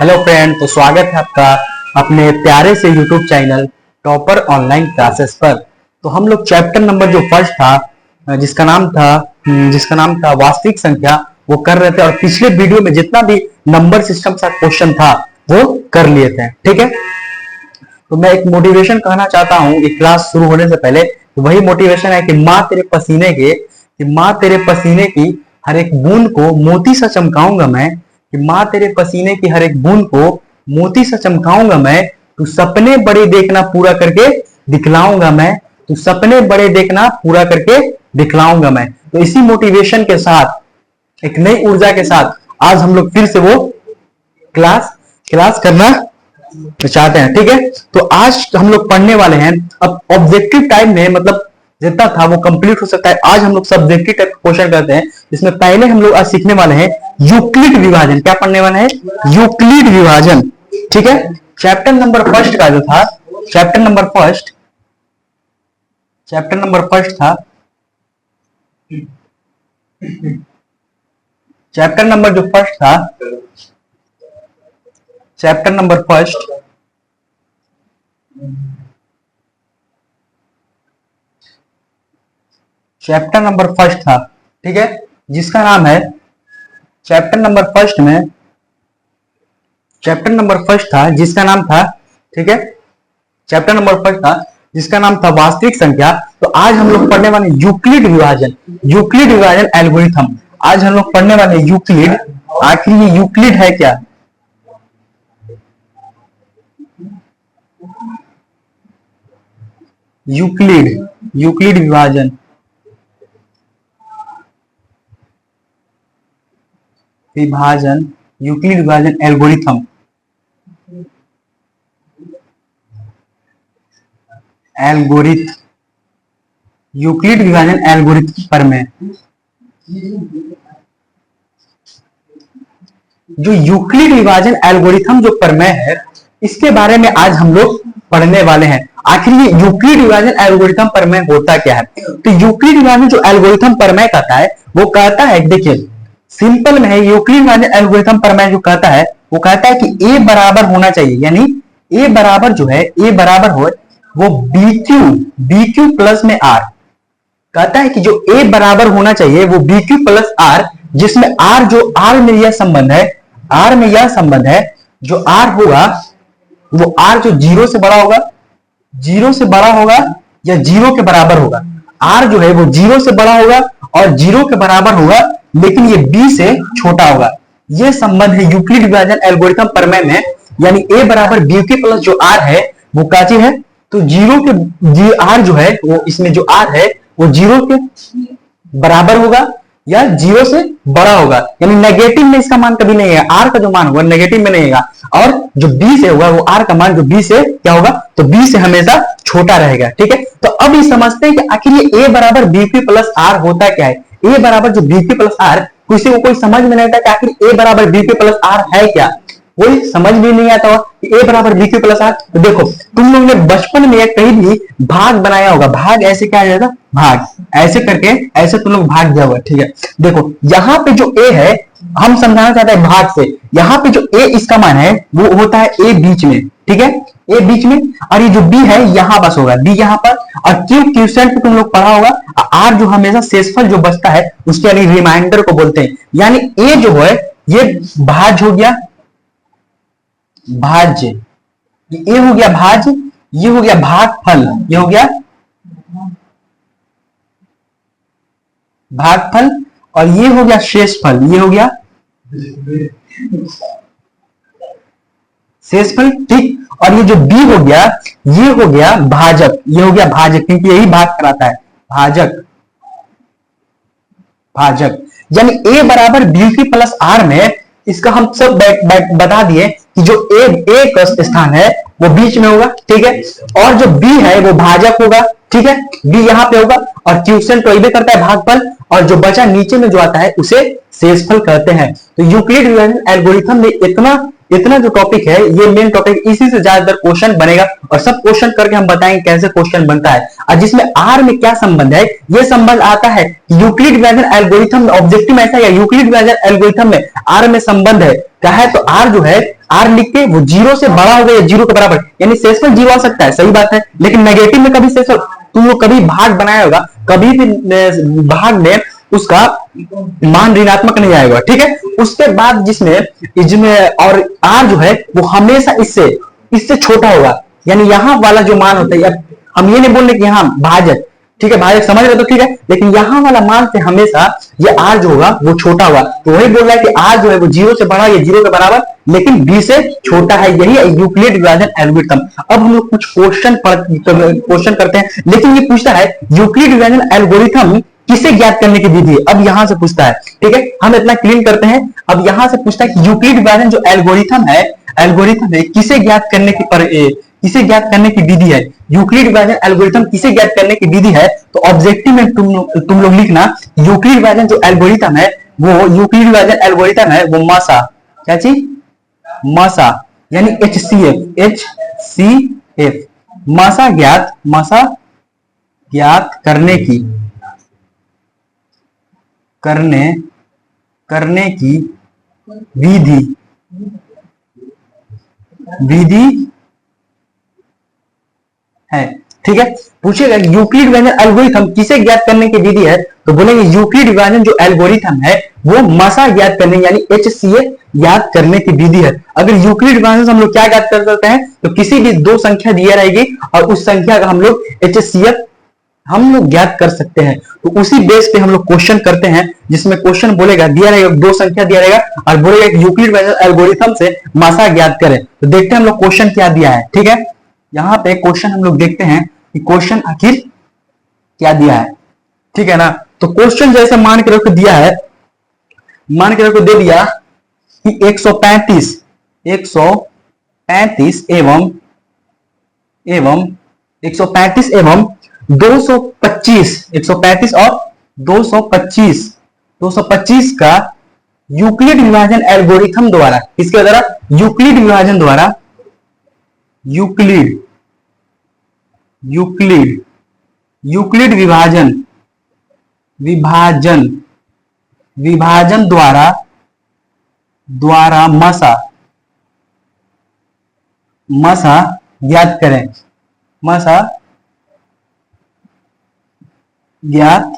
Hello friend, तो स्वागत है आपका अपने प्यारे से YouTube channel topper online classes पर। तो हम लोग चैप्टर नंबर जो फर्स्ट था जिसका नाम था वास्तविक संख्या, वो कर रहे थे। और पिछले वीडियो में जितना भी नंबर सिस्टम का क्वेश्चन था वो कर लिए थे। ठीक है, तो मैं एक मोटिवेशन कहना चाहता हूँ कि क्लास शुरू होने से पहले, तो वही मोटिवेशन है कि माँ तेरे पसीने की हर एक बूंद को मोती सा चमकाऊंगा मैं, कि माँ तेरे पसीने की हर एक बूंद को मोती सा चमकाऊंगा मैं। तू सपने बड़े देखना पूरा करके दिखलाऊंगा मैं, तू सपने बड़े देखना पूरा करके दिखलाऊंगा मैं। तो इसी मोटिवेशन के साथ, एक नई ऊर्जा के साथ आज हम लोग फिर से वो क्लास करना चाहते हैं। ठीक है, तो आज हम लोग पढ़ने वाले हैं। अब ऑब्जेक्टिव टाइम में मतलब जितना था वो कंप्लीट हो सकता है। आज हम लोग सब्जेक्टिव टाइप क्वेश्चन करते हैं। इसमें पहले हम लोग आज सीखने वाले हैं यूक्लिड विभाजन। क्या पढ़ने वाले हैं? यूक्लिड विभाजन। ठीक है, चैप्टर नंबर फर्स्ट का जो था, चैप्टर नंबर फर्स्ट था, चैप्टर नंबर जो फर्स्ट था, चैप्टर नंबर फर्स्ट था। ठीक है, जिसका नाम है चैप्टर नंबर फर्स्ट था जिसका नाम था, ठीक है, चैप्टर नंबर फर्स्ट था जिसका नाम था वास्तविक संख्या। तो आज हम लोग पढ़ने वाले यूक्लिड विभाजन एल्गोरिथम। आज हम लोग पढ़ने वाले यूक्लिड। आखिर ये यूक्लिड है क्या? यूक्लिड विभाजन यूक्लिड विभाजन एल्गोरिथम। यूक्लिड विभाजन एल्गोरिथम पर में जो यूक्लिड विभाजन एल्गोरिथम जो प्रमेय है, इसके बारे में आज हम लोग पढ़ने वाले हैं। आखिर ये यूक्लिड विभाजन एल्गोरिथम प्रमेय होता क्या है? तो यूक्लिड विभाजन जो एल्गोरिथम प्रमेय कहता है, वो कहता है, देखिए सिंपल में है, यूक्लिड विभाजन एल्गोरिथम प्रमेय जो कहता है वो कहता है कि ए बराबर होना चाहिए, यानी ए बराबर जो है, ए बराबर हो वो BQ प्लस में आर। कहता है कि जो ए बराबर होना चाहिए वो BQ प्लस आर, जिसमें आर में यह संबंध है, जो आर होगा वो आर जो जीरो से बड़ा होगा या जीरो के बराबर होगा। आर जो है वो जीरो से बड़ा होगा और जीरो के बराबर होगा, लेकिन ये बी से छोटा होगा। ये संबंध है यूक्लिड विभाजन एल्गोरिथम प्रमेय में, यानी ए बराबर BQ प्लस जो आर है वो क्या चीज है? तो आर जो है वो, इसमें जो आर है वो जीरो के बराबर होगा या जीरो से बड़ा होगा, यानी नेगेटिव में इसका मान कभी नहीं है। आर का जो मान होगा नेगेटिव में नहीं होगा, और जो बी से होगा वो आर का मान जो बी से क्या होगा, तो बी से हमेशा छोटा रहेगा। ठीक है, तो अब ये समझते हैं कि आखिर ये ए बराबर BQ प्लस आर होता क्या है। ए बराबर जो BQ प्लस आर, किसी को कोई समझ में नहीं आता कि आखिर ए बराबर BQ प्लस आर है क्या, कोई समझ भी नहीं आता कि ए बराबर BQ प्लस आर। तो देखो, तुम लोग ने बचपन में कहीं भी भाग बनाया होगा। भाग ऐसे क्या जाएगा, भाग ऐसे करके, ऐसे तुम लोग भाग दिया होगा। ठीक है, देखो यहाँ पे जो ए है, हम समझाना चाहते हैं भाग से। यहाँ पे जो ए इसका मान है वो होता है ए बीच में। ठीक है, ए बीच में, और ये जो बी है यहाँ बस होगा, बी यहाँ पर, और क्यूसेंट तुम लोग पढ़ा होगा। आर जो हमेशा शेषफल जो बचता है उसके यानी रिमाइंडर को बोलते हैं। यानी ए जो है ये भाज्य हो गया, भाज्य, ये हो गया भाज्य, ये हो गया भागफल, ये हो गया भागफल, और ये हो गया शेषफल, ये हो गया शेषफल। ठीक, और ये जो बी हो गया ये हो गया भाजक, ये हो गया भाजक, क्योंकि यही भाग कराता है, भाजक। यानी ए बराबर BQ प्लस आर में इसका हम सब बता दिए कि जो ए का स्थान है वो बीच में होगा। ठीक है, और जो बी है वो भाजक होगा। ठीक है, बी यहाँ पे होगा, और क्यूसेंट तो ये करता है भागफल, और जो बचा नीचे में जो आता है उसे शेषफल कहते हैं। तो यूक्लिड विभाजन एल्गोरिथम में इतना जो टॉपिक है ये मेन टॉपिक, इसी से ज्यादातर क्वेश्चन बनेगा और सब क्वेश्चन करके हम बताएंगे कैसे क्वेश्चन बनता है। और जिसमें आर में क्या संबंध है, ये संबंध आता है यूक्लिड डिवीजन एल्गोरिथम में। ऑब्जेक्टिव ऐसा है यूक्लिड डिवीजन एल्गोरिथम में आर में संबंध है क्या है, तो आर जो है आर लिख के वो जीरो से बड़ा हो गया, जीरो के बराबर, यानी शेषफल जीरो आ सकता है, सही बात है, लेकिन नेगेटिव में कभी शेषफल, तुम लोग कभी भाग बनाया होगा, कभी भी भाग में उसका मान ऋणात्मक नहीं आएगा, ठीक है। उसके बाद जिसमें और आर जो है वो हमेशा इससे इससे छोटा होगा, यानी यहां वाला जो मान होता है, हम ये नहीं बोल रहे कि यहाँ भाजक, ठीक है, भाजक समझ रहे तो ठीक है, लेकिन यहां वाला मान से हमेशा ये आर जो होगा वो छोटा होगा, तो वही बोल रहा है कि आर जो है वो जीरो से बड़ा, ये जीरो के बराबर लेकिन बी से छोटा है, यही यूक्लिड विभाजन एल्गोरिथम। अब हम लोग कुछ क्वेश्चन करते हैं, लेकिन ये पूछता है यूक्लिड विभाजन एल्गोरिथम किसे ज्ञात करने की विधि है, अब यहां से पूछता है, ठीक है, हम इतना क्लीन करते हैं। अब यहां से पूछता है कि यूक्लिड विभाजन जो एल्गोरिथम है किसे ज्ञात करने की किसे ज्ञात करने की विधि है, यूक्लिड विभाजन एल्गोरिथम किसे ज्ञात करने की विधि है, तो ऑब्जेक्टिव में तुम लोग लिखना यूक्लिड विभाजन जो एल्गोरिथम है वो मासा, क्या चीज, मासा यानी HCF मासा ज्ञात करने की विधि है, ठीक है। पूछेगा यूक्लिड विभाजन एल्गोरिथम किसे ज्ञात करने की विधि है, तो बोलेंगे यूक्लिड विभाजन जो एल्गोरिथम है वो मासा ज्ञात करने यानी HCF ज्ञात करने की विधि है। अगर यूक्लिड विभाजन से हम लोग क्या ज्ञात कर सकते हैं, तो किसी भी दो संख्या दिया रहेगी और उस संख्या का हम लोग HCF हम लोग ज्ञात कर सकते हैं, तो उसी बेस पे हम लोग क्वेश्चन करते हैं, जिसमें क्वेश्चन बोलेगा दिया रहेगा, दो संख्या दिया रहेगा और बोलेगा कि यूक्लिड विभाजन एल्गोरिथम से मासा ज्ञात करें। तो देखते हैं हम लोग क्वेश्चन क्या दिया है, ठीक है। यहाँ पे क्वेश्चन हम लोग देखते हैं कि क्वेश्चन आखिर क्या दिया है, ठीक है ना। तो क्वेश्चन जैसे मान के रखो दिया है, मान के रखो दे दिया कि 135 एवं 225 135 और 225 का यूक्लिड विभाजन एल्गोरिथम द्वारा, किसके द्वारा, यूक्लिड विभाजन द्वारा, यूक्लिड विभाजन द्वारा मासा ज्ञात करें, मासा ज्ञात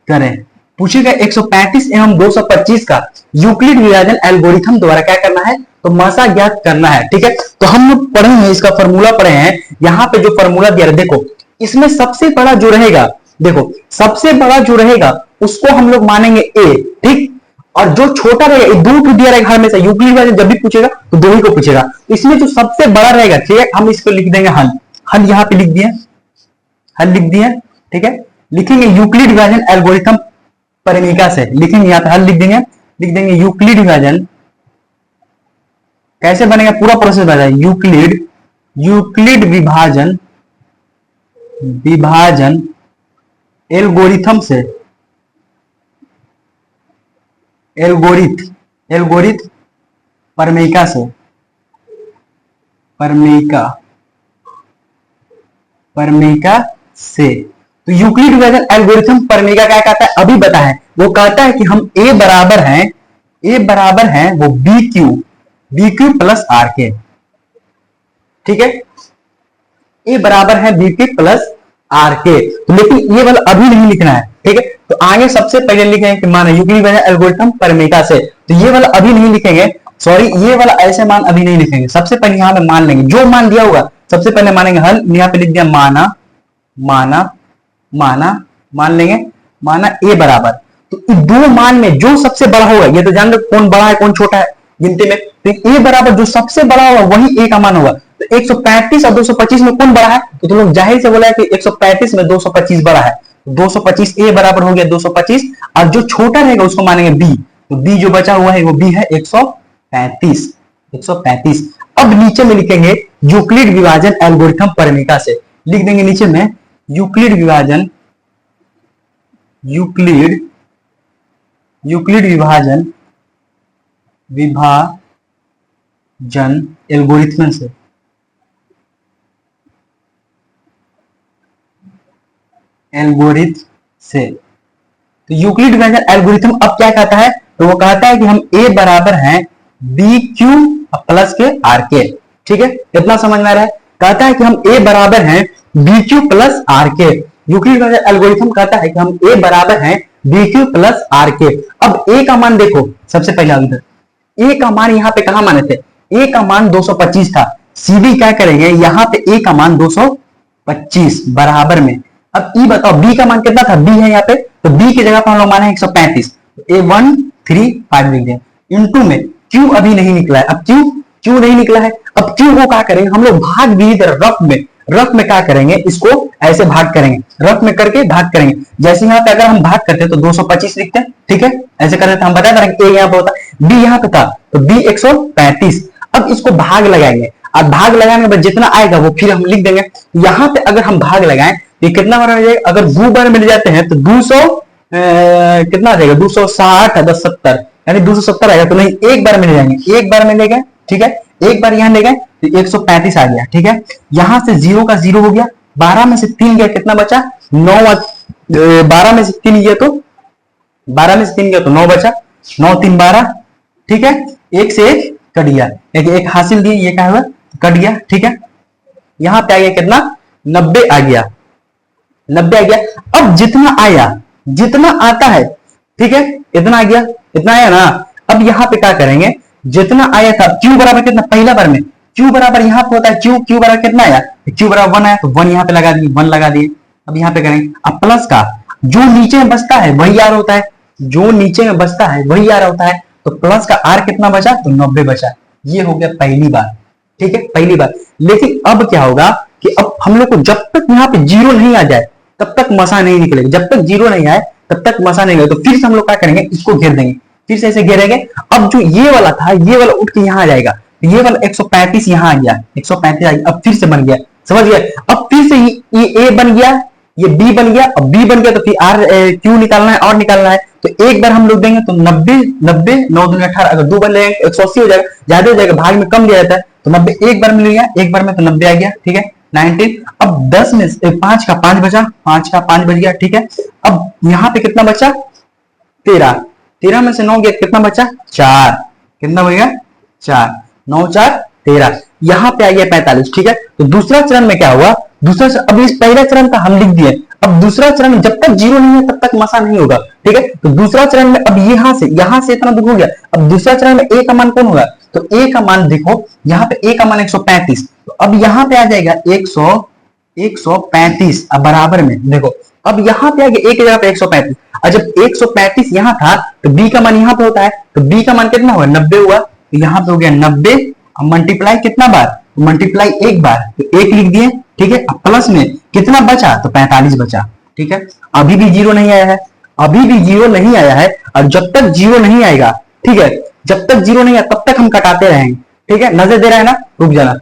करें। पूछेगा 135 एवं 225 का यूक्लिड विभाजन एल्गोरिथम द्वारा क्या करना है, तो मासा ज्ञात करना है, ठीक है। तो हम लोग पढ़े हैं, इसका फॉर्मूला पढ़े हैं, यहाँ पे जो फॉर्मूला दिया है देखो, इसमें सबसे बड़ा जो रहेगा, देखो सबसे बड़ा जो रहेगा उसको हम लोग मानेंगे ए, ठीक, और जो छोटा रहेगा, दो टू दिया रहेगा हमेशा, यूक्लिड विभाजन जब भी पूछेगा तो दो ही को पूछेगा, तो इसमें जो सबसे बड़ा रहेगा, ठीक है, हम इसको लिख देंगे हल यहाँ पे लिख दिए, हल लिख दिए, ठीक है। लिखेंगे यूक्लिड विभाजन एल्गोरिथम परिमिका से, लिखेंगे यहाँ पे हल लिख देंगे यूक्लिड विभाजन कैसे बनेगा, पूरा प्रोसेस बताया, यूक्लिड विभाजन एल्गोरिथम से, एल्गोरिथम परिमिका से, तो यूक्लिड विभाजन एल्गोरिथम परिमिका क्या कहता है, अभी बताया, वो कहता है कि हम ए बराबर है वो बी क्यू प्लस आर के, ठीक है, ए बराबर है बी क्यू प्लस आर के, तो लेकिन ये वाला अभी नहीं लिखना है, ठीक है। तो आगे सबसे पहले लिखेंगे कि मान यूक्लिड विभाजन एल्गोरिथम परिमिका से, तो ये वाला अभी नहीं लिखेंगे, सॉरी ये वाला ऐसे मान अभी नहीं लिखेंगे, सबसे पहले यहाँ पे मान लेंगे, जो मान दिया होगा सबसे पहले मानेंगे हल, यहाँ पे लिख दिया मान लेंगे माना ए बराबर, तो दो मान में जो सबसे बड़ा होगा, ये तो जान लो कौन बड़ा है कौन छोटा है गिनती में, तो ए बराबर जो सबसे बड़ा होगा वही ए का मान होगा, तो 135 और 225 में कौन बड़ा है, तो तुम लोग जाहिर से बोला है कि 135 में 225 बड़ा है, तो 225 ए बराबर हो गया 225, और जो छोटा रहेगा उसको मानेंगे बी, तो बी जो बचा हुआ है वो बी है 135। अब नीचे में लिखेंगे यूक्लिड विभाजन एल्गोरिथम परिमिका से, लिख देंगे नीचे में यूक्लिड विभाजन विभाजन एल्गोरिथम से, तो यूक्लिड डिवीजन एल्गोरिथम अब क्या कहता है, तो वो कहता है कि हम ए बराबर हैं बी क्यू प्लस के आर के। ठीक है, इतना समझ में आ रहा है। कहता है कि हम ए बराबर हैं बी क्यू प्लस आर के। यूक्लिड डिवीजन एल्गोरिथम कहता है कि हम ए बराबर हैं बी क्यू प्लस आर के। अब ए का मान देखो, सबसे पहले उधर ए का मान यहाँ पे कहां माने थे, ए का मान 225 था। सीधी क्या करेंगे, यहाँ पे ए का मान 225 बराबर में। अब ई बताओ बी का मान कितना था, बी है यहाँ पे, तो बी की जगह पर हम लोग माने 135, ए 135 लिख दें। इनटू में क्यू अभी नहीं निकला है, अब क्यू नहीं निकला है। अब क्यू को क्या करेंगे हम लोग, भाग भी रफ में क्या करेंगे, इसको ऐसे भाग करेंगे, रफ में करके भाग करेंगे। जैसे यहाँ पे अगर हम भाग करते तो 225 लिखते हैं। ठीक है, ऐसे करते थे, हम बता रहे ए यहाँ पे होता, बी यहाँ पे था तो बी 135। अब इसको भाग लगाएंगे, अब भाग लगाने के बाद जितना आएगा वो फिर हम लिख देंगे। यहाँ पे अगर हम भाग लगाएं तो कितना बार मिल जाएगा, अगर 2 बार मिल जाते हैं तो 200 कितना आ जाएगा, 260 10 70 यानी 270 आएगा। तो नहीं, एक बार मिल जाएंगे, एक बार मिलेगा। ठीक है, एक बार यहाँ ले गए तो 135 आ गया। ठीक है, यहां से 0 का 0 हो गया, 12 में से 3 गया, कितना बचा 9। 12 में से 3 गया तो 12 में से 3 गया तो 9 बचा, 9 3 12। ठीक है, एक से एक कट गया, एक हासिल दिए, ये क्या हुआ कट गया। ठीक है, यहां पे आ गया कितना 90 आ गया, 90 आ गया। अब जितना आया, जितना आता है, ठीक है, इतना आ गया, इतना आया ना। अब यहां पे क्या करेंगे, जितना आया था क्यू बराबर कितना, पहला बार में क्यू बराबर यहाँ पे होता है, क्यू बराबर कितना आया, क्यू बराबर 1 आया तो 1 यहाँ पे लगा दिए, 1 लगा दिए। अब यहाँ पे करेंगे, अब प्लस का जो नीचे में बचता है वही आर होता है, जो नीचे में बचता है वही आर होता है। तो प्लस का आर कितना बचा, तो 90 बचा। ये हो गया पहली बार। ठीक है, पहली बार। लेकिन अब क्या होगा कि अब हम लोग को जब तक यहाँ पे 0 नहीं आ जाए तब तक मसा नहीं निकलेगा, जब तक 0 नहीं आए तब तक मसा नहीं निकलेगा। तो फिर से हम लोग क्या करेंगे, इसको घेर देंगे, फिर से ऐसे घेरेंगे। अब जो ये वाला था, ये वाला उठ के यहाँ आ जाएगा, ये वाला 135 यहाँ आ गया, 135 आ गया। अब फिर से बन गया, समझ गए। अब फिर से ये ए बन गया, ये बी बन गया, अब बी बन गया तो फिर आर क्यू निकालना है और निकालना है। तो एक बार हम लोग देंगे तो 90 90 9 2 18, अगर 2 बार लेंगे 180 हो जाएगा, ज्यादा हो जाएगा, भाग में कम दिया जाता है। तो 90 एक बार में लिया, एक बार में तो 90 आ गया। ठीक है, 19। अब 10 में 5 का 5 बचा, 5 का 5 बच गया। ठीक है, अब यहाँ पे कितना बचा 13, 13 में से 9 गया, कितना बचा 4, कितना बच गया 4, 9 4 13। यहाँ पे आ गया 45। ठीक है, तो दूसरा चरण में क्या हुआ, दूसरा अब इस पहला चरण का हम लिख दिए। अब दूसरा चरण में जब तक 0 नहीं है तब तक मसा नहीं होगा। ठीक है, तो दूसरा चरण में अब यहाँ से इतना दूर हो गया। अब दूसरा चरण में ए का मान कौन होगा, तो ए का मान देखो, यहाँ पे ए का मान 135, तो अब यहाँ पे आ जाएगा 135। अब बराबर में देखो, अब यहाँ पे आ गया एक जगह पे 135, और जब 135 यहाँ था तो बी का मान यहाँ पे होता है, तो बी का मान कितना हुआ 90 हुआ, तो यहाँ पे हो गया 90। अब मल्टीप्लाई कितना बार, मल्टीप्लाई एक बार, तो 1 लिख दिए। ठीक है, अब प्लस में कितना बचा, तो 45 बचा। ठीक है, अभी भी 0 नहीं आया है, अभी भी 0 नहीं आया है, और जब तक 0 नहीं आएगा, ठीक है, जब तक 0 नहीं आया तब तक हम कटाते रहेंगे। ठीक है, नजर दे रहा है ना, रुक जाना।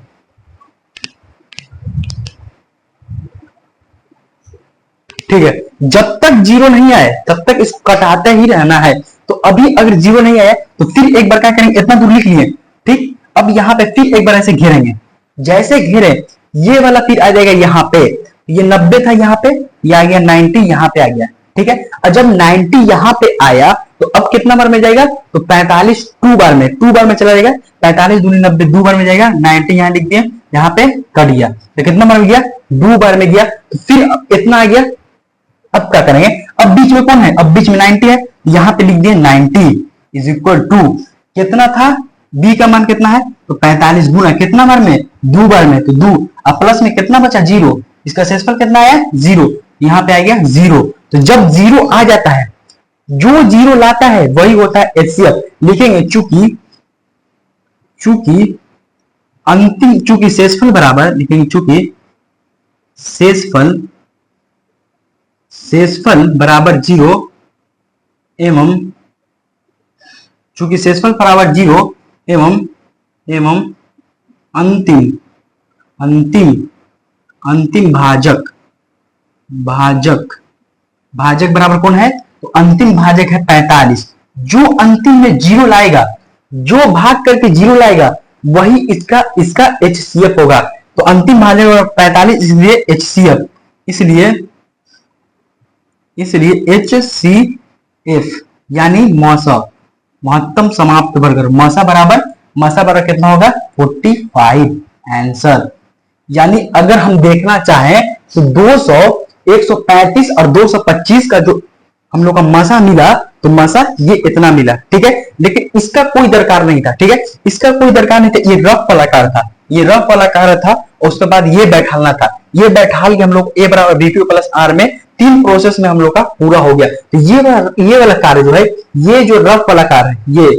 ठीक है, जब तक 0 नहीं आए तब तक इसको कटाते ही रहना है। तो अभी अगर 0 नहीं आया तो फिर एक बार क्या करेंगे, इतना दूर लिख लिए। ठीक, अब यहाँ पे फिर एक बार ऐसे घेरेंगे, जैसे घेरे ये वाला फिर आ जाएगा यहाँ पे, ये 90 था यहाँ पे, ये आ गया 90 यहाँ पे आ गया। ठीक है, और जब 90 यहाँ पे आया तो अब कितना बार में जाएगा, तो 45 2 बार में चला जाएगा। 45 दूनी 90 2 बार में जाएगा, 90 यहाँ लिख दिया, यहाँ पे कट गया, तो कितना बार में गया 2 बार में गया। तो फिर इतना आ गया। अब क्या करेंगे, अब बीच में कौन है, अब बीच में 90 है, यहाँ पे लिख दिए 90 इज इक्वल टू कितना था, बी का मान कितना है, तो 45 गुना कितना बार में 2 बार में, तो 2। अब प्लस में कितना बचा 0, इसका शेषफल कितना आया 0, यहाँ पे आ गया 0। तो जब 0 आ जाता है, जो 0 लाता है वही होता है एचसीएफ। लिखेंगे चूंकि शेषफल बराबर, लिखेंगे चूंकि शेषफल बराबर 0 एवं चूंकि शेषफल बराबर 0 एवं अंतिम भाजक बराबर कौन है, तो अंतिम भाजक है 45। जो अंतिम में 0 लाएगा जो भाग करके जीरो लाएगा वही इसका इसका HCF होगा। तो अंतिम भाजक होगा 45, इसलिए HCF, इसलिए HCF यानी मौसा, महत्तम समाप्त वर्ग। मौसा बराबर कितना होगा 45 आंसर। यानी अगर हम देखना चाहें तो 200, 135 और 225 का जो हम लोग का मसा मिला, तो मसा ये इतना मिला, ठीक है। लेकिन इसका कोई दरकार नहीं था, ठीक है, इसका कोई दरकार नहीं था। ये रफ वाला कार्य था, ये रफ वाला कार्य था, और उसके बाद ये बैठालना था। ये बैठाल के हम लोग A बराबर BQ प्लस R में 3 प्रोसेस में हम लोग का पूरा हो गया। तो ये वाला कार्य जो है, ये जो रफ वाला कार्य है,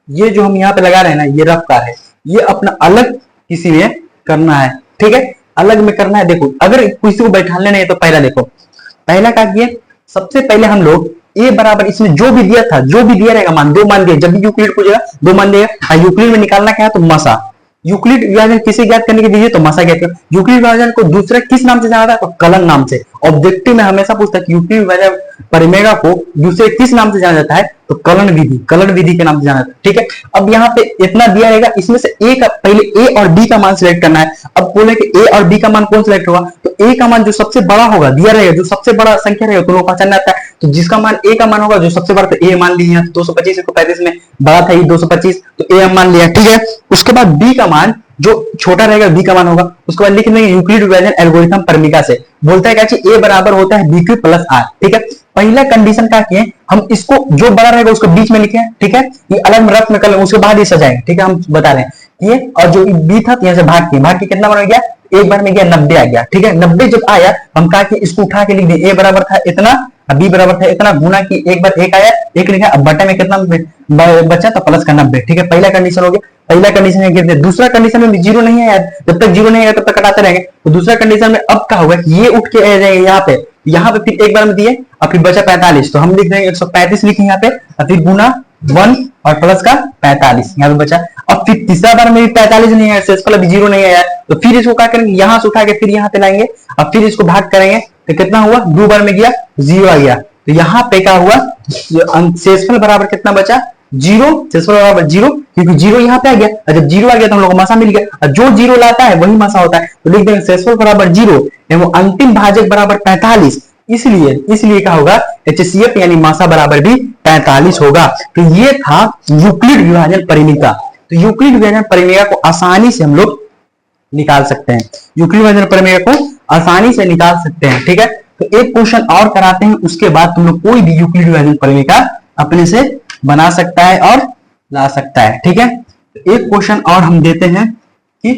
ये जो हम यहाँ पे लगा रहे हैं ना, ये रफ कार्य है, ये अपना अलग किसी में करना है, ठीक है, अलग में करना है। देखो अगर किसी को बैठाने नहीं है तो पहला देखो, पहला क्या किए, सबसे पहले हम लोग A बराबर इसमें जो भी दिया था, जो भी दिया रहेगा मान, 2 मान दिया, जब भी यूक्लिड पूछेगा 2 मान देगा। यूक्लिड में निकालना क्या है तो मसा, यूक्लिड विभाजन किसे ज्ञात करने के दीजिए तो मसा ज्ञात करो। यूक्लिड विभाजन को दूसरा किस नाम से जाना था तो कलन नाम से। ऑब्जेक्टिव में हमेशा पूछता है कि यूक्लिड विभाजन परिमेय को दूसरे किस नाम से जाना जाता है तो कलन विधि के नाम से जाना जाता है, ठीक है। अब यहाँ पे इतना दिया रहेगा, इसमें से ए का पहले ए और बी का मान सिलेक्ट करना है। अब बोले कि ए और बी का मान कौन सिलेक्ट होगा, तो ए का मान जो सबसे बड़ा होगा, दिया रहेगा जो सबसे बड़ा संख्या रहेगा तो लोग पहचान आता है। तो जिसका मान ए का मान होगा जो सबसे बड़ा, तो ए मान लिया 225 को 35 में बड़ा था ये 225, तो ए मान लिया, ठीक है। उसके बाद बी का मान जो छोटा रहेगा बी का मान होगा, उसके बाद लिख देंगे यूक्लिड विभाजन एल्गोरिथम परमिका से। बोलता है क्या ए बराबर होता है BQ प्लस R, ठीक है। पहला कंडीशन क्या किए, हम इसको जो बड़ा रहेगा उसको बीच में लिखे, ठीक है, ये अलग में रफ में कर, उसके बाद ये सजाएंगे, ठीक है। हम बता रहे हैं ये, और जो बी था यहाँ से भाग के कितना बन गया, एक बार में गया 90 आ गया, ठीक है। 90 जब आया हम कहा कि इसको उठा के लिख दिए, ए बराबर था इतना, बी बराबर था इतना, गुना की एक बार एक आया, एक लिखा, अब बटे में कितना बचा तो प्लस का 90, ठीक है। पहला कंडीशन हो गया, पहला कंडीशन है गिर दे। दूसरा कंडीशन में भी जीरो नहीं है यार, जब तक जीरो नहीं है तब तक कटाते रहेंगे। तो दूसरा कंडीशन में अब क्या होगा, ये उठ के आ जाएगा यहाँ पे फिर एक बार में दिए और फिर बचा 45, तो हम लिख देंगे 135 लिखे यहाँ पे, और फिर गुना 1 और प्लस का 45 यहाँ पे बचा। अब फिर तीसरा बार में भी 45 नहीं है, शेषफल अभी जीरो नहीं है यार, तो फिर इसको क्या करेंगे, यहाँ से उठा के फिर यहाँ पे लाएंगे और फिर इसको भाग करेंगे, तो कितना हुआ, 2 बार में गया 0 आ गया। तो यहाँ पे क्या हुआ, शेषफल बराबर कितना बचा 0, शेषफल बराबर 0, क्योंकि 0 यहाँ पे आ गया, और जब 0 आ गया तो हम लोग को मासा मिल गया, और जो 0 लाता है वही मासा होता है। तो लिख देंगे शेषफल बराबर 0 एवं अंतिम भाजक बराबर 45, इसलिए क्या होगा HCF यानी मासा बराबर भी 45 होगा। तो ये था यूक्लिड विभाजन परिमिका। तो यूक्लिड विभाजन परिमिका को आसानी से हम लोग निकाल सकते हैं, यूक्लिड विभाजन परिमिका को आसानी से निकाल सकते हैं, ठीक है। तो एक क्वेश्चन और कराते हैं, उसके बाद तुम लोग कोई भी यूक्लिड विभाजन परिमिका अपने से बना सकता है और ला सकता है, ठीक है। तो एक क्वेश्चन और हम देते हैं कि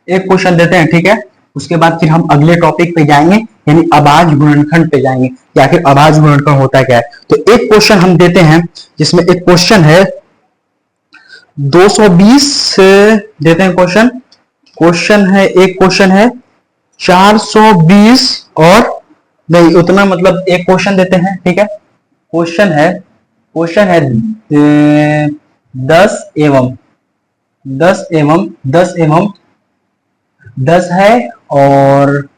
एक क्वेश्चन देते हैं, ठीक है। उसके बाद फिर हम अगले टॉपिक पे जाएंगे, यानी अभाज्य गुणनखंड पे जाएंगे कि आखिर अभाज्य गुणनखंड होता क्या है। तो एक क्वेश्चन हम देते हैं, जिसमें एक क्वेश्चन है 220 देते हैं क्वेश्चन है, एक क्वेश्चन है 420 और नहीं उतना, मतलब एक क्वेश्चन देते हैं, ठीक है। क्वेश्चन है 10 है और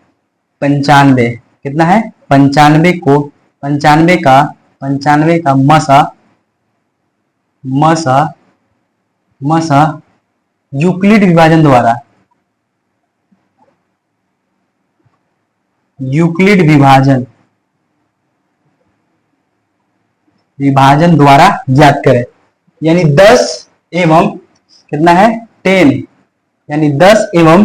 95, कितना है 95 का मसा यूक्लिड विभाजन द्वारा ज्ञात करें। यानी 10 एवं कितना है 10, यानी 10 एवं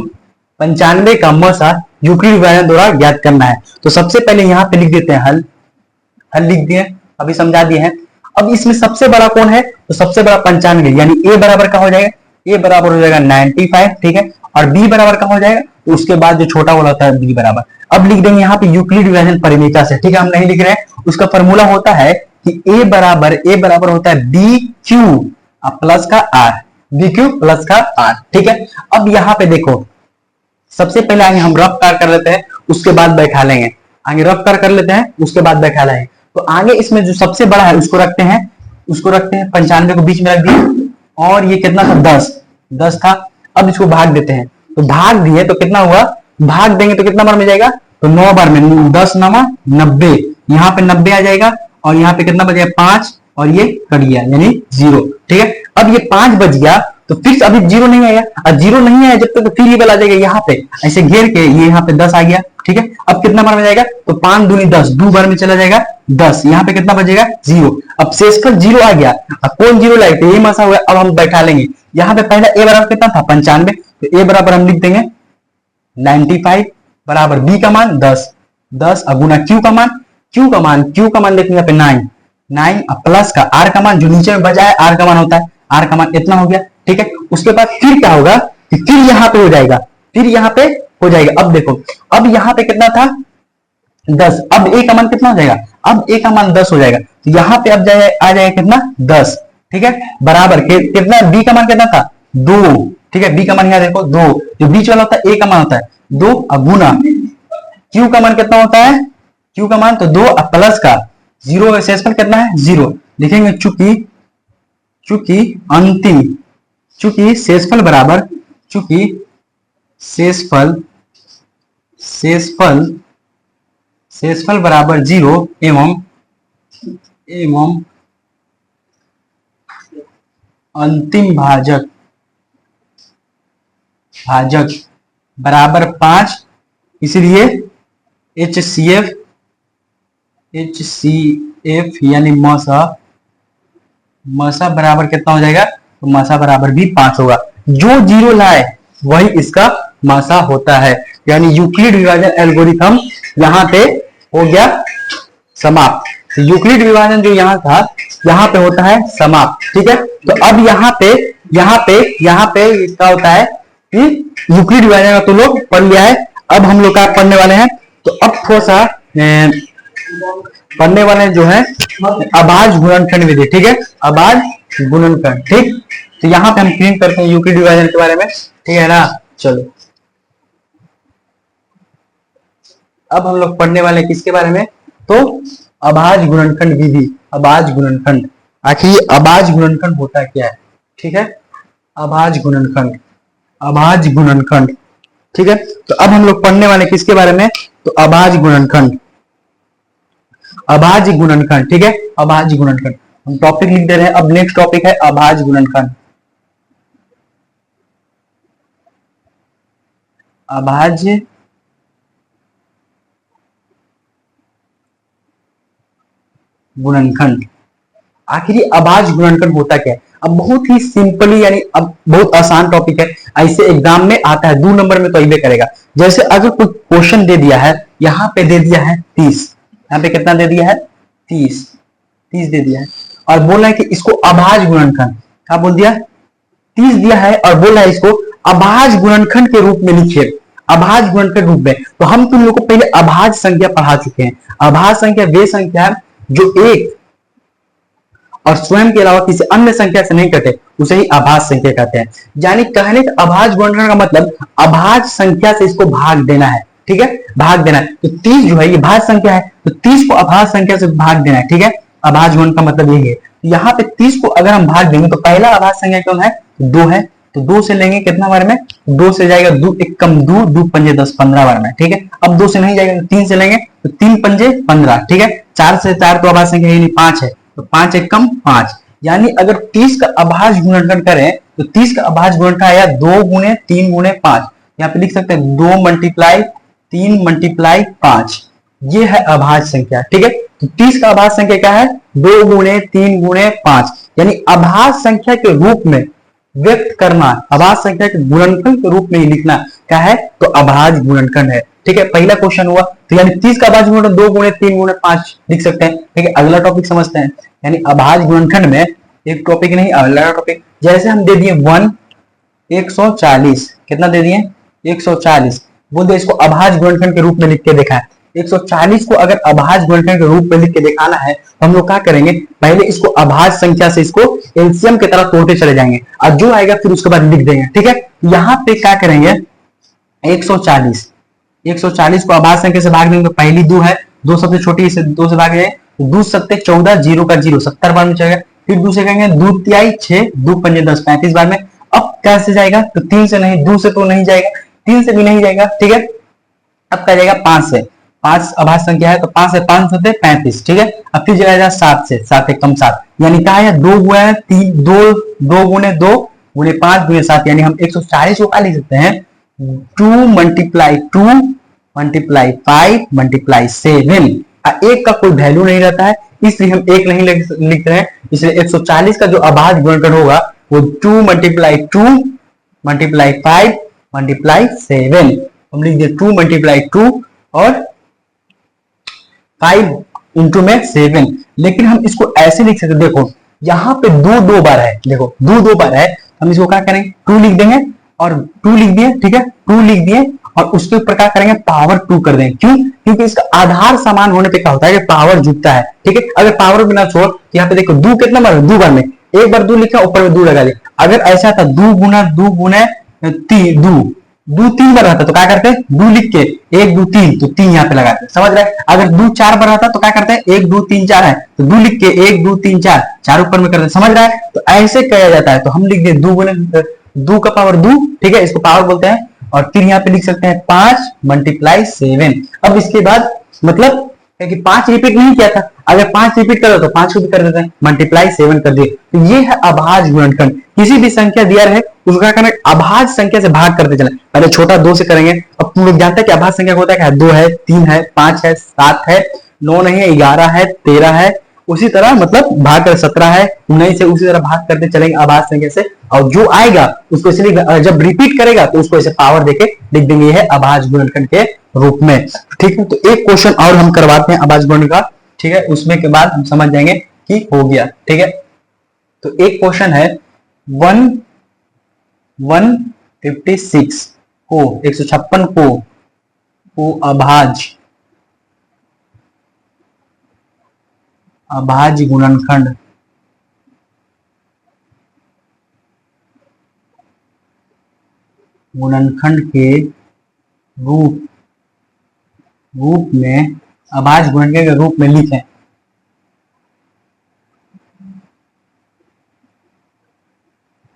95 का मसा यूक्लिड विभाजन द्वारा ज्ञात करना है। तो सबसे पहले यहाँ पे लिख देते हैं हल लिख दिए, अभी समझा दिए हैं। अब इसमें सबसे बड़ा कौन है, तो सबसे बड़ा 95, यानी ए बराबर का हो जाएगा, ए बराबर हो जाएगा 95, ठीक है। और बी बराबर का हो जाएगा, तो उसके बाद जो छोटा वाला होता है बी बराबर। अब लिख देंगे यहाँ पे यूक्लिड विभाजन परिमिका से, ठीक है। हम नहीं लिख रहे हैं, उसका फॉर्मूला होता है कि ए बराबर होता है BQ प्लस का R, BQ प्लस का R, ठीक है। अब यहाँ पे देखो, सबसे पहले आगे हम रफ कार कर लेते हैं, उसके बाद बैठा लेंगे, आगे रफ कार कर लेते हैं, उसके बाद बैठा लेंगे। तो आगे इसमें जो सबसे बड़ा है उसको रखते हैं 95 को बीच में रख दिए, और ये कितना था 10 था। अब इसको भाग देते हैं, तो भाग दिए तो कितना हुआ, भाग देंगे तो कितना बार में जाएगा, तो 9 बार में, 10 9 90, यहाँ पे 90 आ जाएगा, और यहाँ पे कितना बचेगा 5, और ये कट गया यानी 0। ठीक है, अब ये 5 बज गया तो फिर अभी 0 नहीं आया, और 0 नहीं आया जब तक तो फिर ये वाला आ जाएगा यहाँ पे ऐसे घेर के, ये यहाँ पे 10 आ गया। ठीक है, अब कितना बार में जाएगा तो 5 दूनी 10, 2 बार में चला जाएगा 10, यहाँ पे कितना बचेगा 0। अब शेषफल 0 आ गया, अब कौन 0 लाए तो ये मासा हुआ। अब हम बैठा लेंगे यहाँ पे, पहला a बराबर कितना था 95, तो a बराबर हम लिख देंगे 95 बराबर b का मान 10, 10 गुना q का मान, q का मान देखेंगे यहाँ पे 9 प्लस का r का मान जो नीचे में बचा है r का मान होता है, r का मान इतना हो गया। ठीक है, उसके बाद फिर क्या होगा कि फिर यहाँ पे हो जाएगा, फिर यहाँ पे हो जाएगा। अब देखो, अब यहाँ पे कितना था 10, अब a का मान कितना हो जाएगा, अब a का मान 10 हो जाएगा, तो यहाँ पे अब आ जाएगा कितना 10। ठीक है, बराबर कितना b का मान कितना था 2। ठीक है, b का मान यहाँ देखो 2, जो बीच वाला होता है a का मान होता है 2 गुना q का मान कितना होता है, q का मान तो 2 प्लस का 0, शेषफल कितना है 0 लिखेंगे, चूंकि अंतिम, चूंकि शेषफल बराबर, चूंकि शेषफल बराबर 0 एवं अंतिम भाजक बराबर 5, इसलिए HCF यानी मसा बराबर कितना हो जाएगा, तो मसा बराबर भी 5 होगा। जो 0 लाए वही इसका मासा होता है, यानी यूक्लिड विभाजन एल्गोरिथम यहाँ पे हो गया समाप्त। तो यूक्लिड विभाजन जो यहाँ था यहाँ पे होता है समाप्त। ठीक है, तो अब यहाँ पे क्या होता है कि यूक्लिड विभाजन का तो लोग पढ़ लिया है, अब हम लोग क्या पढ़ने वाले हैं, तो अब थोड़ा सा पढ़ने वाले जो है अभाज्य गुणनखंड विधि। ठीक है, अभाज्य गुणनखंड। ठीक, तो यहाँ पे हम क्लीन करते हैं यूक्लिड विभाजन के बारे में। ठीक है ना, चलो अब हम लोग पढ़ने वाले किसके बारे में, तो अभाज्य गुणनखंड विधि, अभाज्य गुणनखंड। आखिर ये अभाज्य गुणनखंड होता क्या है। ठीक है, अभाज्य गुणनखंड, अभाज्य गुणनखंड। ठीक है, तो अब हम लोग पढ़ने वाले किसके बारे में, तो अभाज्य गुणनखंड, अभाज्य गुणनखंड। ठीक है, अभाज्य गुणनखंड हम टॉपिक लिख दे रहे हैं। अब नेक्स्ट टॉपिक है अभाज्य गुणनखंड। अभाज्य गुणनखंड, आखिर अभाज्य गुणनखंड होता क्या है। अब बहुत ही सिंपली, यानी अब बहुत आसान टॉपिक है, ऐसे एग्जाम में आता है, 2 नंबर में तो अइबे करेगा। जैसे अगर कोई क्वेश्चन दे दिया है, यहाँ पे दे दिया है 30, यहाँ पे कितना दे दिया है 30 दे दिया है, और बोला है कि इसको अभाज्य गुणनखंड, क्या बोल दिया 30 दिया है, और बोला है इसको अभाज्य गुणनखंड के रूप में लिखिए, अभाज्य गुणनखंड रूप में। तो हम तुम लोग को पहले अभाज्य संख्या पढ़ा चुके हैं। अभाज्य संख्या वे संख्या है जो एक और स्वयं के अलावा किसी अन्य संख्या से नहीं कटे, उसे ही अभाज्य संख्या कहते हैं। यानी कहने का अभाज्य गुणनखंड का मतलब अभाज्य संख्या से इसको भाग देना है। ठीक है, भाग देना है। तो 30 जो है ये भाज्य संख्या है, तो 30 को अभाज्य संख्या से भाग देना है। ठीक है, अभाज्य गुणन का मतलब यही है। यहाँ पे 30 को अगर हम भाग देंगे तो पहला अभाज्य संख्या कौन है, 2 है, तो 2 से लेंगे कितना बार में, 2 से जाएगा 2 एक कम 2, 2 पंजे 10, 15 बार में। ठीक है, अब 2 से नहीं जाएगा तो 3 से लेंगे, तो 3 पंजे 15। ठीक है, 4 से 4 तो अभाज्य संख्या यानी 5 है, तो 5 एक कम 5। यानी अगर 30 का अभाज्य गुणनखंड करें तो 30 का अभाज्य गुणनखंड आया 2 गुणे 3 गुणे 5। यहाँ पे लिख सकते हैं 2 मल्टीप्लाई 3 मल्टीप्लाई 5, ये है अभाज्य संख्या। ठीक है, तो 30 का अभाज्य संख्या क्या है, 2 गुणे 3 गुणे 5, यानी अभाज्य संख्या के रूप में व्यक्त करना, अभाज्य संख्या के गुणनखंड के रूप में ही लिखना क्या है, तो अभाज्य गुणनखंड है। ठीक है, पहला क्वेश्चन हुआ, तो यानी 30 का अभाज्य गुणनखंड 2 गुणे 3 गुणे 5 लिख सकते हैं। ठीक है, अगला टॉपिक समझते हैं, यानी अभाज्य गुणनखंड में एक टॉपिक नहीं अगला टॉपिक। जैसे हम दे दिए 140, कितना दे दिए 140, बोल दे इसको अभाज्य गुणनखंड के रूप में लिख के देखा है। 140 को अगर अभाज्य गुणनखंड के रूप में लिख के दिखाना है तो हम लोग क्या करेंगे, पहले इसको अभाज्य संख्या से इसको एलसीएम की तरह तोड़ते चले जाएंगे, और जो आएगा फिर उसके बाद लिख देंगे। ठीक है, यहाँ पे क्या करेंगे 140 को अभाज्य संख्या से भाग देंगे तो पहली 2 है, 2 सबसे छोटी, इसे 2 से भाग देंगे, 2 सत्ते 14, 0 का 0 70 बार में चलेगा। फिर 2 से कहेंगे 2 तिहाई 6, 2 पंजे 10 35 बार में। अब कैसे जाएगा, तो 3 से नहीं, 2 से तो नहीं जाएगा, 3 से भी नहीं जाएगा। ठीक है, अब क्या जाएगा 5 से, 5 अभाज्य संख्या है तो 5 से 5 होते 35। ठीक है, अब फिर जाएगा 7 से, 7 एक कम 7, यानी क्या है, 2 गुणे 3, 2 गुणे 2 गुणे 5 गुणे 7, यानी हम 140 को क्या लिख सकते हैं, 2 मल्टीप्लाई 2 मल्टीप्लाई 5 मल्टीप्लाई 7। एक का कोई वैल्यू नहीं रहता है, इसलिए हम एक नहीं लिख रहे हैं, इसलिए 140 का जो अभाज्य गुणनखंड होगा वो 2 मल्टीप्लाई 2 मल्टीप्लाई 5 मल्टीप्लाई 7। हम लिख दिए 2 मल्टीप्लाई 2 और 5 इंटू में 7। लेकिन हम इसको ऐसे लिख सकते, देखो यहाँ पे 2 बार है, देखो 2 बार है, हम इसको क्या करेंगे, 2 लिख देंगे और 2 लिख दिए, ठीक है, 2 लिख दिए और उसके ऊपर क्या करेंगे, पावर 2 कर देंगे। क्यों? क्योंकि इसका आधार समान होने पे क्या होता है कि पावर जुटता है, ठीक है। अगर पावर बिना छोड़, यहाँ पे देखो 2 कितना बार, 2 बार में, एक बार 2 लिखा ऊपर में 2 लगा दिया। अगर ऐसा था 2 गुना 3, 2 3 बार रहता तो क्या करते हैं, 2 लिख के 1 2 3 तो 3 यहाँ पे लगाते, समझ रहे हैं। अगर 2 4 बार रहता तो क्या करते हैं, 1 2 3 4 है तो 2 लिख के 1 2 3 4 ऊपर में करते, समझ रहा है। तो ऐसे किया जाता है, तो हम लिख दिए 2 गुना 2 का पावर 2, ठीक है, इसको पावर बोलते हैं। और फिर यहाँ पे लिख सकते हैं 5 मल्टीप्लाई 7। अब इसके बाद मतलब है कि 5 रिपीट नहीं किया था, अगर 5 रिपीट कर दो तो 5 को भी कर देते हैं, मल्टीप्लाई 7 कर दिए। तो ये है अभाज्य गुणनखंड। किसी भी संख्या दिया रहे उसको क्या करना है, अभाज्य संख्या से भाग करते चले। पहले छोटा 2 से करेंगे, अब तुम लोग जानते हैं कि अभाज्य संख्या होता है, 2 है, 3 है, 5 है, 7 है, 9 नहीं है, 11 है, 13 है, उसी तरह मतलब भाग कर 17 है, 19 से उसी तरह भाग करते चलेंगे अभाज्य संख्या से। और जो आएगा उसको इसलिए जब रिपीट करेगा तो उसको ऐसे पावर देके लिख देंगे, है अभाज्य गुणनखंड के रूप में, ठीक है। तो एक क्वेश्चन और हम करवाते हैं अभाज्य गुणनखंड का, ठीक है, उसमें के बाद हम समझ जाएंगे कि हो गया, ठीक है। तो एक क्वेश्चन है 156 को 156 को अभाज्य गुणनखंड के रूप में, अभाज्य गुणनखंड के रूप में लिखें।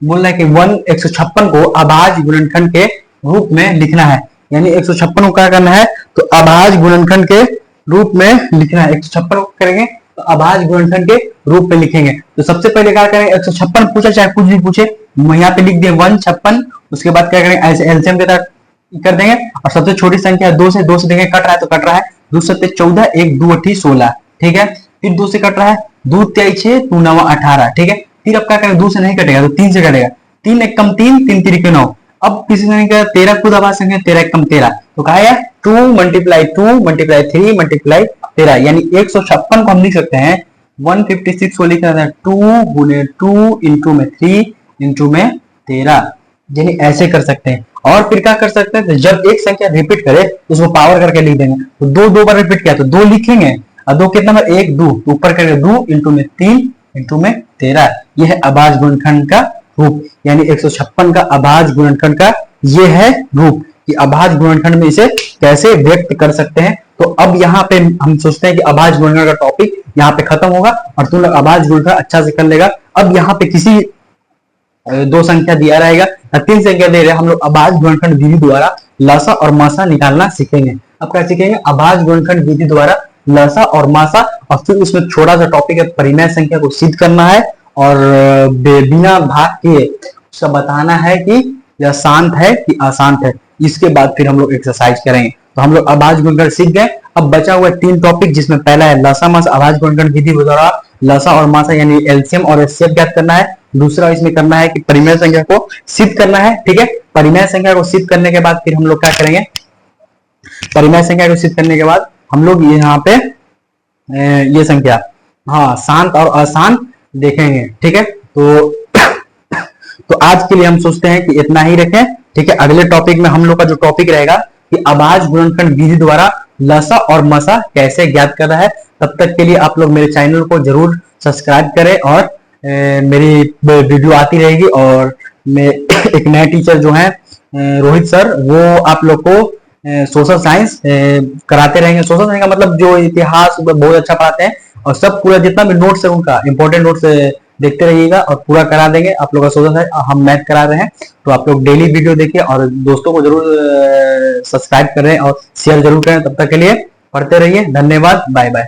बोल रहा है कि 156 को अभाज्य गुणनखंड के रूप में लिखना है, यानी 156 को क्या करना है, तो अभाज्य गुणनखंड के रूप में लिखना है। 156 को करेंगे तो अभाज्य गुणनखंड के रूप में लिखेंगे। तो सबसे पहले क्या करेंगे, 156 पूछा चाहे कुछ भी पूछे, यहाँ पे लिख दिए 156, उसके बाद क्या करेंगे, ऐसे एलसीएम के तरह कर देंगे और सबसे छोटी संख्या 2 से देंगे, कट रहा है तो कट रहा है, 2 7 14, 1 2 8 16, ठीक है। फिर 2 से कट रहा है, 2 3 6 2 9 18, ठीक है। फिर अब क्या करेंगे, 2 से नहीं कटेगा तो 3 से कटेगा, 3 1 कम 3, 3 3 के 9। अब किसी संख्या 13 खुद अभाज्य संख्या, 13 1 कम 13, तो कहा है 2 मल्टीप्लाई 3 मल्टीप्लाई 13, यानी 156 को हम लिख सकते हैं 156 को लिखा था 2 गुने 2 इंटू में 3 इंटू में 13, यानी ऐसे कर सकते हैं। और फिर क्या कर सकते हैं, तो जब एक संख्या रिपीट करे उसको पावर करके लिख देंगे। तो 2 बार रिपीट किया तो 2 लिखेंगे और 2 कितना बार, 1 2, तो ऊपर करके 2 इंटू में 3 इंटू में 13। यह है अभाज्य गुणनखंड का रूप, यानी 156 का अभाज्य गुणनखंड का ये है रूप कि अभाज्य गुणनखंड में इसे कैसे व्यक्त कर सकते हैं। तो अब यहाँ पे हम सोचते हैं कि अभाज्य गुणनखंड का टॉपिक यहाँ पे खत्म होगा और तुम लोग अभाज्य गुणनखंड अच्छा से कर लेगा। अब यहाँ पे किसी 2 संख्या दिया रहेगा या 3 संख्या दे रहे, हम लोग अभाज्य गुणनखंड विधि द्वारा लसा और मासा निकालना सीखेंगे। अब क्या सीखेंगे, अभाज्य गुणनखंड विधि द्वारा लसा और मासा, और फिर उसमें छोटा सा टॉपिक है परिमेय संख्या को सिद्ध करना है और बिना भाग किए उसका बताना है कि यह शांत है कि अशांत है। इसके बाद फिर हम लोग एक्सरसाइज करेंगे। तो हम लोग अभाज्य गुणनखंड सीख गए। अब बचा हुआ 3 टॉपिक, जिसमें पहला है लसा मासा, अभाज्य गुणनखंड विधि द्वारा लसा और मासा यानी एलसीएम और एचसीएफ ज्ञात करना है। दूसरा इसमें करना है कि परिमेय संख्या को सिद्ध करना है, ठीक है। परिमेय संख्या को सिद्ध करने के बाद फिर हम लोग क्या करेंगे, परिमेय संख्या को सिद्ध करने के बाद हम लोग यहाँ पे ये संख्या, हाँ, शांत और अशांत देखेंगे, ठीक है। तो आज के लिए हम सोचते हैं कि इतना ही रखें, ठीक है। अगले टॉपिक में हम लोग का जो टॉपिक रहेगा कि अभाज्य गुणनखंड विधि द्वारा लसा और मसा कैसे ज्ञात करना है। तब तक के लिए आप लोग मेरे चैनल को जरूर सब्सक्राइब करें और मेरी वीडियो आती रहेगी। और मैं एक नए टीचर जो है रोहित सर, वो आप लोग को सोशल साइंस कराते रहेंगे। सोशल साइंस का मतलब जो इतिहास बहुत अच्छा पढ़ाते हैं और सब पूरा जितना भी नोट्स है उनका इंपॉर्टेंट नोट्स देखते रहिएगा और पूरा करा देंगे आप लोग का। सोशल साइंस हम मैथ करा रहे हैं, तो आप लोग डेली वीडियो देखिए और दोस्तों को जरूर सब्सक्राइब करें और शेयर जरूर करें। तब तक के लिए पढ़ते रहिए, धन्यवाद, बाय बाय।